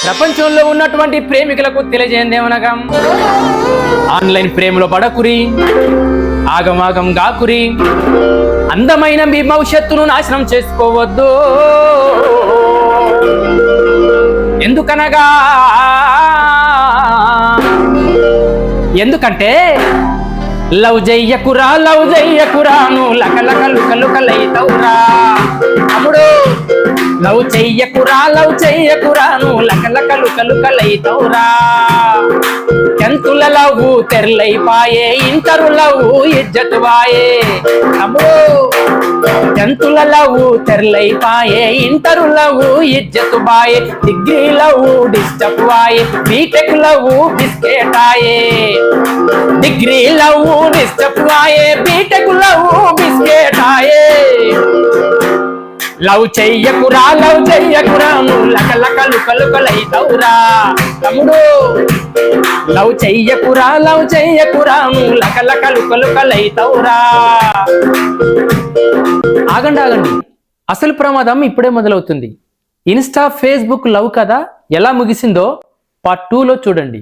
ప్రపంచంలో ఉన్నటువంటి ప్రేమికులకు తెలియజేయందేమనగా ఆన్లైన్ ప్రేమలో పడకురి, ఆగమాగం గాకురి, అందమైన మీ భవిష్యత్తును నాశనం చేసుకోవద్దు. ఎందుకంటే లవ్ జయ్యకురా నువ్వు లకలకలుకలుకలైతవురా తమ్ముడు. లవ్ చెయ్యకురా నువ్వు లకలకలుకలుకలైతవురా. టెన్తుల లవ్వు తెరలైపాయే, ఇంటరు లవ్వు ఇజ్జతు వాయే తమ్ముడు. టెన్తుల లవ్వు తెరలైపాయే, ఇంటరు లవ్వు ఇజ్జతు బాయే. డిగ్రీ లవ్వు డిస్టర్బ్ వాయే, బీటెక్ లవ్వు బిస్కెట్ ఆయే. డిగ్రీ లవ్వు డిస్టర్బ్ వాయే, బీటెక్ లవ్వు బిస్కెట్ ఆయే. లవ్ చెయ్యకురా నువ్వు లకలకలుకలుకలైతవురా తమ్ముడు. లవ్ చెయ్యకురా నువ్వు లకలకలుకలుకలైతవురా. ఆగండి, అసలు ప్రమాదం ఇప్పుడే మొదలవుతుంది. ఇన్స్టా ఫేస్బుక్ లవ్ కథ ఎలా ముగిసిందో పార్ట్ 2లో చూడండి.